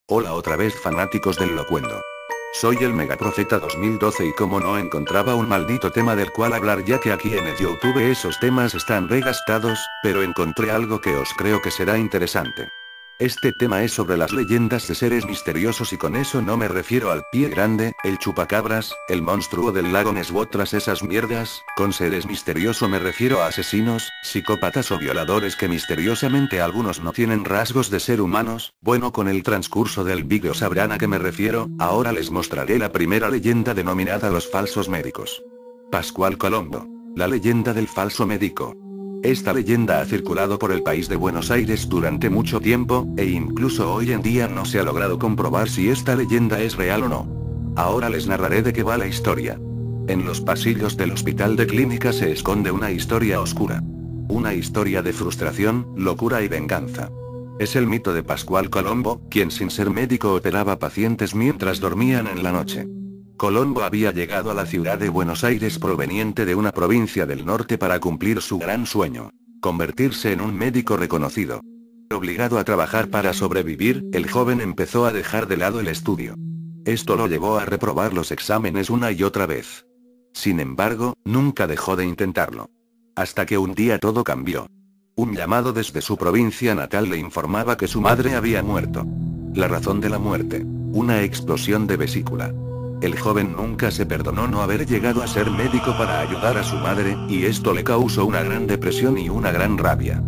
Hola otra vez fanáticos del locuendo. Soy el Megaprofeta 2012 y como no encontraba un maldito tema del cual hablar ya que aquí en el YouTube esos temas están regastados, pero encontré algo que os creo que será interesante. Este tema es sobre las leyendas de seres misteriosos y con eso no me refiero al pie grande, el chupacabras, el monstruo del lago Ness u otras esas mierdas, con seres misteriosos me refiero a asesinos, psicópatas o violadores que misteriosamente algunos no tienen rasgos de ser humanos. Bueno, con el transcurso del vídeo sabrán a qué me refiero. Ahora les mostraré la primera leyenda denominada los falsos médicos. Pascual Colombo. La leyenda del falso médico. Esta leyenda ha circulado por el país de Buenos Aires durante mucho tiempo, e incluso hoy en día no se ha logrado comprobar si esta leyenda es real o no. Ahora les narraré de qué va la historia. En los pasillos del hospital de clínica se esconde una historia oscura. Una historia de frustración, locura y venganza. Es el mito de Pascual Colombo, quien sin ser médico operaba pacientes mientras dormían en la noche. Colombo había llegado a la ciudad de Buenos Aires proveniente de una provincia del norte para cumplir su gran sueño: convertirse en un médico reconocido. Obligado a trabajar para sobrevivir, el joven empezó a dejar de lado el estudio. Esto lo llevó a reprobar los exámenes una y otra vez. Sin embargo, nunca dejó de intentarlo. Hasta que un día todo cambió. Un llamado desde su provincia natal le informaba que su madre había muerto. La razón de la muerte: una explosión de vesícula. El joven nunca se perdonó no haber llegado a ser médico para ayudar a su madre, y esto le causó una gran depresión y una gran rabia.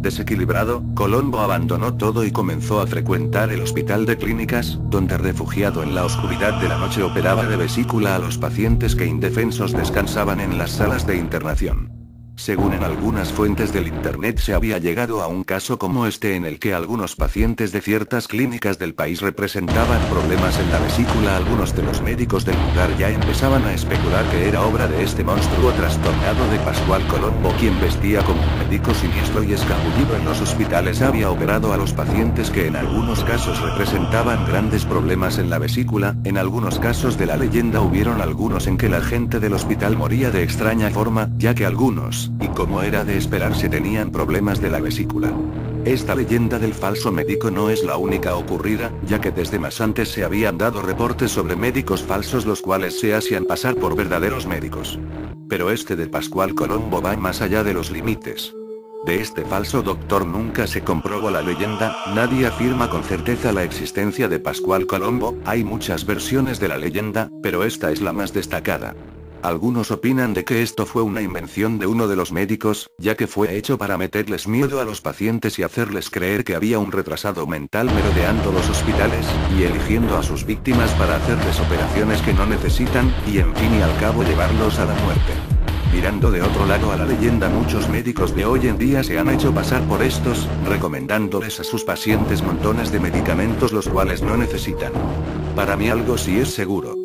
Desequilibrado, Colombo abandonó todo y comenzó a frecuentar el hospital de clínicas, donde refugiado en la oscuridad de la noche operaba de vesícula a los pacientes que indefensos descansaban en las salas de internación. Según en algunas fuentes del internet se había llegado a un caso como este en el que algunos pacientes de ciertas clínicas del país representaban problemas en la vesícula. Algunos de los médicos del lugar ya empezaban a especular que era obra de este monstruo trastornado de Pascual Colombo, quien vestía como un médico siniestro y escabullido en los hospitales había operado a los pacientes que en algunos casos representaban grandes problemas en la vesícula. En algunos casos de la leyenda hubieron algunos en que la gente del hospital moría de extraña forma, ya que algunos, y como era de esperarse, tenían problemas de la vesícula. Esta leyenda del falso médico no es la única ocurrida, ya que desde más antes se habían dado reportes sobre médicos falsos los cuales se hacían pasar por verdaderos médicos. Pero este de Pascual Colombo va más allá de los límites. De este falso doctor nunca se comprobó la leyenda, nadie afirma con certeza la existencia de Pascual Colombo. Hay muchas versiones de la leyenda, pero esta es la más destacada. Algunos opinan de que esto fue una invención de uno de los médicos, ya que fue hecho para meterles miedo a los pacientes y hacerles creer que había un retrasado mental merodeando los hospitales, y eligiendo a sus víctimas para hacerles operaciones que no necesitan, y en fin y al cabo llevarlos a la muerte. Mirando de otro lado a la leyenda, muchos médicos de hoy en día se han hecho pasar por estos, recomendándoles a sus pacientes montones de medicamentos los cuales no necesitan. Para mí algo sí es seguro.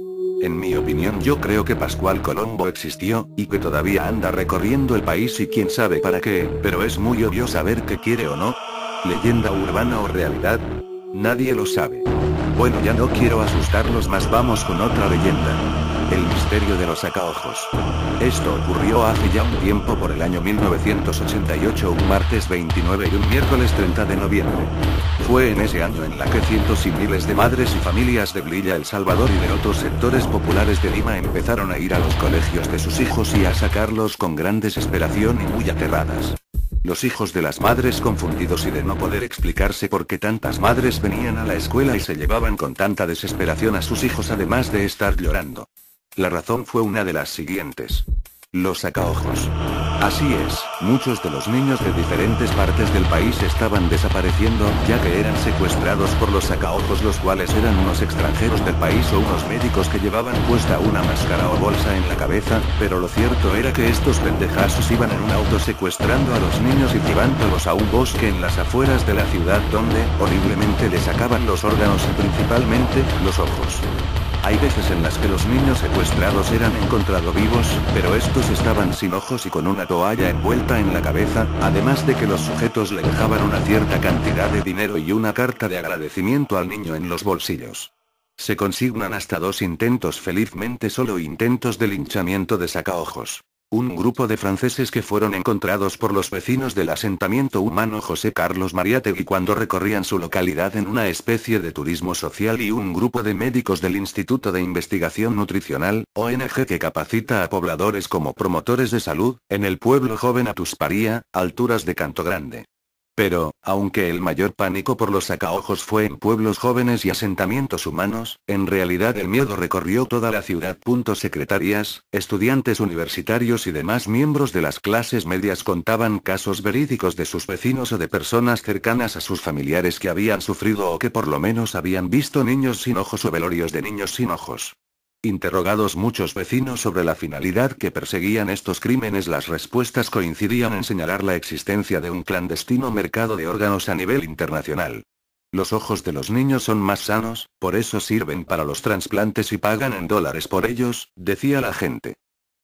En mi opinión, yo creo que Pascual Colombo existió, y que todavía anda recorriendo el país y quién sabe para qué, pero es muy obvio saber qué quiere o no. ¿Leyenda urbana o realidad? Nadie lo sabe. Bueno, ya no quiero asustarlos más, vamos con otra leyenda. El misterio de los sacaojos. Esto ocurrió hace ya un tiempo, por el año 1988, un martes 29 y un miércoles 30 de noviembre. Fue en ese año en la que cientos y miles de madres y familias de Villa El Salvador y de otros sectores populares de Lima empezaron a ir a los colegios de sus hijos y a sacarlos con gran desesperación y muy aterradas. Los hijos de las madres, confundidos y de no poder explicarse por qué tantas madres venían a la escuela y se llevaban con tanta desesperación a sus hijos además de estar llorando. La razón fue una de las siguientes: los sacaojos. Así es, muchos de los niños de diferentes partes del país estaban desapareciendo, ya que eran secuestrados por los sacaojos, los cuales eran unos extranjeros del país o unos médicos que llevaban puesta una máscara o bolsa en la cabeza, pero lo cierto era que estos pendejazos iban en un auto secuestrando a los niños y llevándolos a un bosque en las afueras de la ciudad donde, horriblemente, les sacaban los órganos y principalmente, los ojos. Hay veces en las que los niños secuestrados eran encontrados vivos, pero estos estaban sin ojos y con una toalla envuelta en la cabeza, además de que los sujetos le dejaban una cierta cantidad de dinero y una carta de agradecimiento al niño en los bolsillos. Se consignan hasta 2 intentos, felizmente solo intentos de linchamiento de sacaojos. Un grupo de franceses que fueron encontrados por los vecinos del asentamiento humano José Carlos Mariátegui cuando recorrían su localidad en una especie de turismo social, y un grupo de médicos del Instituto de Investigación Nutricional, ONG, que capacita a pobladores como promotores de salud, en el pueblo joven Atusparía, alturas de Canto Grande. Pero, aunque el mayor pánico por los sacaojos fue en pueblos jóvenes y asentamientos humanos, en realidad el miedo recorrió toda la ciudad. Secretarias, estudiantes universitarios y demás miembros de las clases medias contaban casos verídicos de sus vecinos o de personas cercanas a sus familiares que habían sufrido o que por lo menos habían visto niños sin ojos o velorios de niños sin ojos. Interrogados muchos vecinos sobre la finalidad que perseguían estos crímenes, las respuestas coincidían en señalar la existencia de un clandestino mercado de órganos a nivel internacional. Los ojos de los niños son más sanos, por eso sirven para los trasplantes y pagan en dólares por ellos, decía la gente.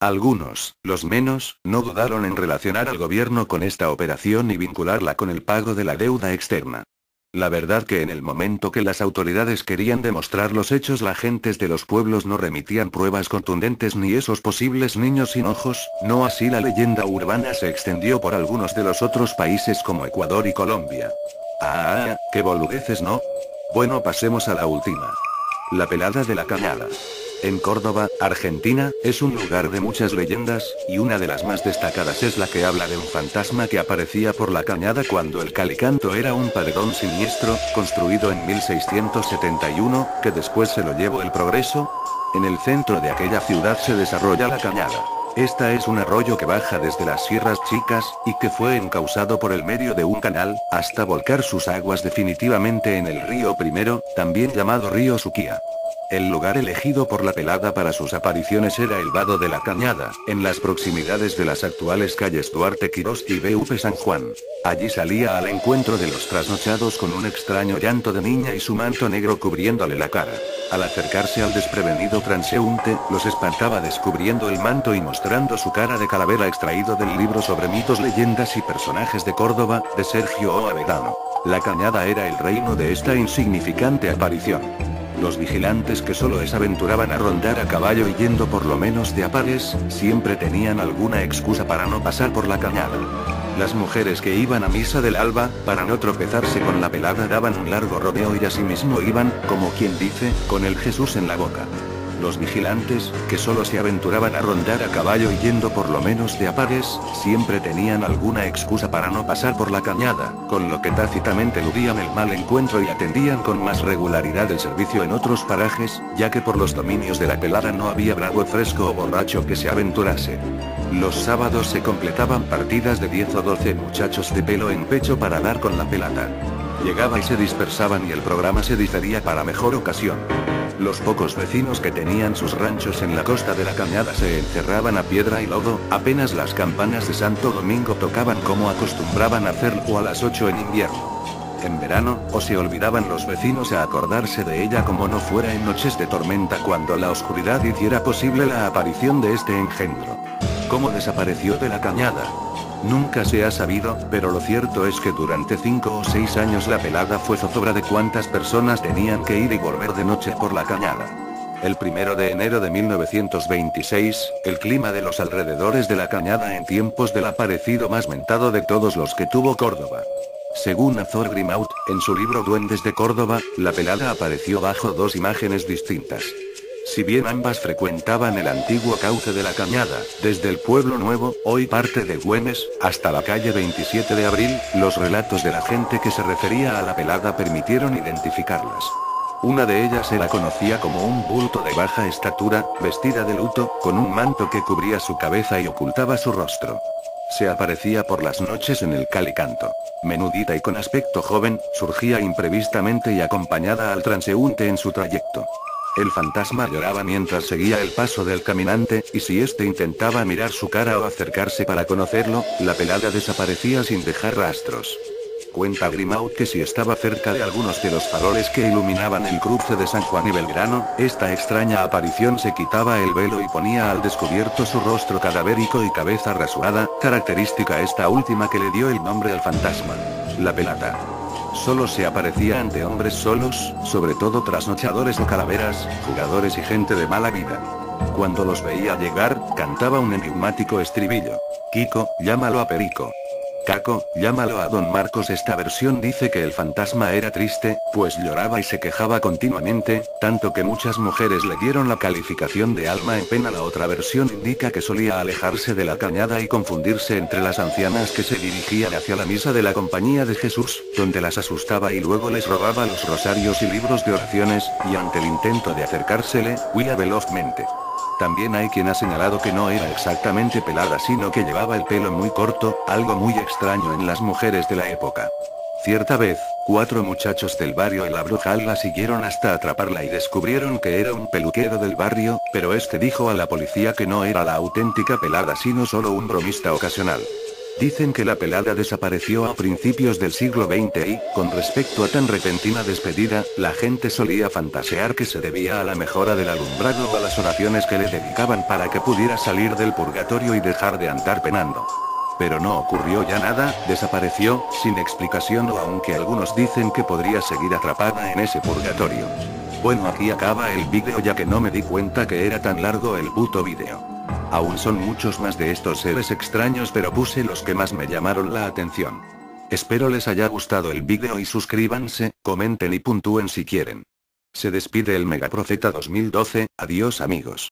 Algunos, los menos, no dudaron en relacionar al gobierno con esta operación y vincularla con el pago de la deuda externa. La verdad que en el momento que las autoridades querían demostrar los hechos, las gentes de los pueblos no remitían pruebas contundentes ni esos posibles niños sin ojos, no así la leyenda urbana se extendió por algunos de los otros países como Ecuador y Colombia. Ah, qué boludeces, ¿no? Bueno, pasemos a la última. La pelada de la cañada. En Córdoba, Argentina, es un lugar de muchas leyendas, y una de las más destacadas es la que habla de un fantasma que aparecía por la cañada cuando el Calicanto era un paredón siniestro, construido en 1671, que después se lo llevó el progreso. En el centro de aquella ciudad se desarrolla la cañada. Esta es un arroyo que baja desde las Sierras Chicas, y que fue encauzado por el medio de un canal, hasta volcar sus aguas definitivamente en el río Primero, también llamado río Suquía. El lugar elegido por la pelada para sus apariciones era el Vado de la Cañada, en las proximidades de las actuales calles Duarte Quirós y BV San Juan. Allí salía al encuentro de los trasnochados con un extraño llanto de niña y su manto negro cubriéndole la cara. Al acercarse al desprevenido transeúnte, los espantaba descubriendo el manto y mostrando su cara de calavera, extraído del libro sobre mitos, leyendas y personajes de Córdoba, de Sergio O. Avedano. La cañada era el reino de esta insignificante aparición. Los vigilantes que solo se aventuraban a rondar a caballo y yendo por lo menos de a pares, siempre tenían alguna excusa para no pasar por la cañada. Las mujeres que iban a misa del alba, para no tropezarse con la pelada, daban un largo rodeo y asimismo iban, como quien dice, con el Jesús en la boca. Los vigilantes, que solo se aventuraban a rondar a caballo y yendo por lo menos de a pares, siempre tenían alguna excusa para no pasar por la cañada, con lo que tácitamente eludían el mal encuentro y atendían con más regularidad el servicio en otros parajes, ya que por los dominios de la pelada no había bravo fresco o borracho que se aventurase. Los sábados se completaban partidas de 10 o 12 muchachos de pelo en pecho para dar con la pelada. Llegaba y se dispersaban y el programa se difería para mejor ocasión. Los pocos vecinos que tenían sus ranchos en la costa de la cañada se encerraban a piedra y lodo, apenas las campanas de Santo Domingo tocaban como acostumbraban a hacerlo a las 8 en invierno. En verano, o se olvidaban los vecinos a acordarse de ella como no fuera en noches de tormenta cuando la oscuridad hiciera posible la aparición de este engendro. ¿Cómo desapareció de la cañada? Nunca se ha sabido, pero lo cierto es que durante 5 o 6 años la pelada fue zozobra de cuántas personas tenían que ir y volver de noche por la cañada. El 1 de enero de 1926, el clima de los alrededores de la cañada en tiempos del aparecido más mentado de todos los que tuvo Córdoba. Según Azor Grimaud, en su libro Duendes de Córdoba, la pelada apareció bajo dos imágenes distintas. Si bien ambas frecuentaban el antiguo cauce de la cañada, desde el Pueblo Nuevo, hoy parte de Güemes, hasta la calle 27 de Abril, los relatos de la gente que se refería a la pelada permitieron identificarlas. Una de ellas se la conocía como un bulto de baja estatura, vestida de luto, con un manto que cubría su cabeza y ocultaba su rostro. Se aparecía por las noches en el Calicanto. Menudita y con aspecto joven, surgía imprevistamente y acompañada al transeúnte en su trayecto. El fantasma lloraba mientras seguía el paso del caminante, y si éste intentaba mirar su cara o acercarse para conocerlo, la pelada desaparecía sin dejar rastros. Cuenta Grimaud que si estaba cerca de algunos de los faroles que iluminaban el cruce de San Juan y Belgrano, esta extraña aparición se quitaba el velo y ponía al descubierto su rostro cadavérico y cabeza rasurada, característica esta última que le dio el nombre al fantasma. La pelada. Solo se aparecía ante hombres solos, sobre todo trasnochadores o calaveras, jugadores y gente de mala vida. Cuando los veía llegar, cantaba un enigmático estribillo. Kiko, llámalo a Perico. Caco, llámalo a Don Marcos. Esta versión dice que el fantasma era triste, pues lloraba y se quejaba continuamente, tanto que muchas mujeres le dieron la calificación de alma en pena. La otra versión indica que solía alejarse de la cañada y confundirse entre las ancianas que se dirigían hacia la misa de la Compañía de Jesús, donde las asustaba y luego les robaba los rosarios y libros de oraciones, y ante el intento de acercársele, huía velozmente. También hay quien ha señalado que no era exactamente pelada, sino que llevaba el pelo muy corto, algo muy extraño en las mujeres de la época. Cierta vez, 4 muchachos del barrio El Abrojal la siguieron hasta atraparla y descubrieron que era un peluquero del barrio, pero este dijo a la policía que no era la auténtica pelada sino solo un bromista ocasional. Dicen que la pelada desapareció a principios del siglo XX y, con respecto a tan repentina despedida, la gente solía fantasear que se debía a la mejora del alumbrado o a las oraciones que le dedicaban para que pudiera salir del purgatorio y dejar de andar penando. Pero no ocurrió ya nada, desapareció, sin explicación, o aunque algunos dicen que podría seguir atrapada en ese purgatorio. Bueno, aquí acaba el vídeo ya que no me di cuenta que era tan largo el puto vídeo. Aún son muchos más de estos seres extraños, pero puse los que más me llamaron la atención. Espero les haya gustado el vídeo y suscríbanse, comenten y puntúen si quieren. Se despide el Megaprofeta 2012, adiós amigos.